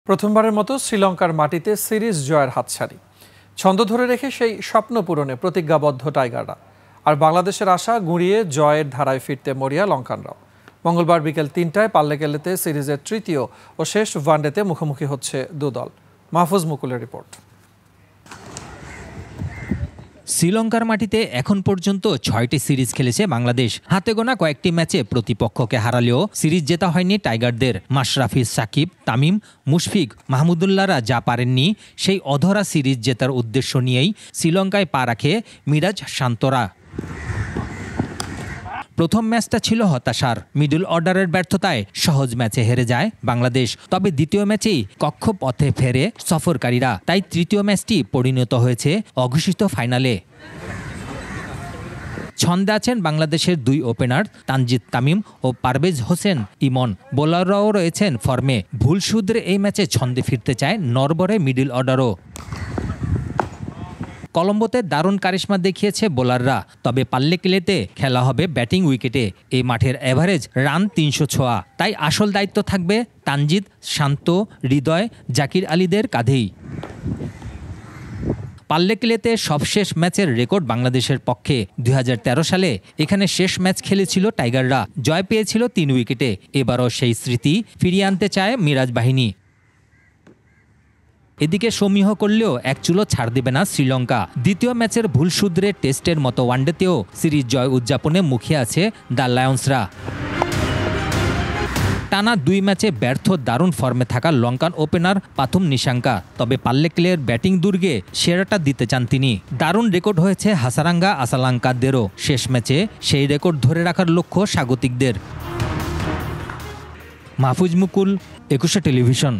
প্রথমবারের মতো শ্রীলঙ্কার মাটিতে সিরিজ জয়ের হাতছানি। ছন্দ ধরে রেখে সেই স্বপ্ন পূরণে প্রতিজ্ঞাবদ্ধ টাইগাররা। আর বাংলাদেশের আশা গুঁড়িয়ে জয়ের ধারায় ফিরতে মরিয়া লঙ্কানরাও। মঙ্গলবার বিকেল ৩টায় পাল্লেকেলেতে সিরিজের তৃতীয় ও শেষ ওয়ানডেতে মুখোমুখি হচ্ছে দুদল। মাহফুজ মুকুলের রিপোর্ট। শ্রীলঙ্কার মাটিতে এখন পর্যন্ত ৬টি সিরিজ খেলেছে বাংলাদেশ। হাতে গোনা কয়েকটি ম্যাচে প্রতিপক্ষকে হারালেও সিরিজ জেতা হয়নি টাইগারদের। মাশরাফি, সাকিব, তামিম, মুশফিক, মাহমুদুল্লাহরা যা পারেননি সেই অধরা সিরিজ জেতার উদ্দেশ্য নিয়েই শ্রীলঙ্কায় পা রাখে মিরাজ শান্তরা। প্রথম ম্যাচটা ছিল হতাশার। মিডল অর্ডারের ব্যর্থতায় সহজ ম্যাচে হেরে যায় বাংলাদেশ। তবে দ্বিতীয় ম্যাচেই কক্ষপথে ফেরে সফরকারীরা। তাই তৃতীয় ম্যাচটি পরিণত হয়েছে অঘোষিত ফাইনালে। ছন্দে আছেন বাংলাদেশের দুই ওপেনার তানজিদ তামিম ও পারভেজ হোসেন ইমন। বোলাররাও রয়েছেন ফর্মে। ভুল শুধরে এই ম্যাচে ছন্দে ফিরতে চায় নরবরে মিডল অর্ডারও। কলম্বোতে দারুণ কারিশমা দেখিয়েছে বোলাররা। তবে পাল্লেকেলেতে খেলা হবে ব্যাটিং উইকেটে। এই মাঠের এভারেজ রান ৩০০ ছোঁয়া। তাই আসল দায়িত্ব থাকবে তানজিদ, শান্ত, হৃদয়, জাকির আলীদের কাঁধেই। পাল্লেকেলেতে সবশেষ ম্যাচের রেকর্ড বাংলাদেশের পক্ষে। ২০১৩ সালে এখানে শেষ ম্যাচ খেলেছিল টাইগাররা। জয় পেয়েছিল ৩ উইকেটে। এবারও সেই স্মৃতি ফিরিয়ে আনতে চায় মিরাজ বাহিনী। এদিকে সমীহ করলেও এক চুলো ছাড় দেবে না শ্রীলঙ্কা। দ্বিতীয় ম্যাচের ভুল শুধরে টেস্টের মতো ওয়ানডেতেও সিরিজ জয় উদযাপনে মুখিয়ে আছে দ্য লায়ন্সরা। টানা ২ ম্যাচে ব্যর্থ দারুণ ফর্মে থাকা লঙ্কান ওপেনার পাথুম নিশাঙ্কা। তবে পাল্লেকেলের ব্যাটিং দুর্গে সেরাটা দিতে চান তিনি। দারুণ রেকর্ড হয়েছে হাসারাঙ্গা আসালাঙ্কাদেরও। শেষ ম্যাচে সেই রেকর্ড ধরে রাখার লক্ষ্য স্বাগতিকদের। মাহফুজ মুকুল, ২১ টেলিভিশন।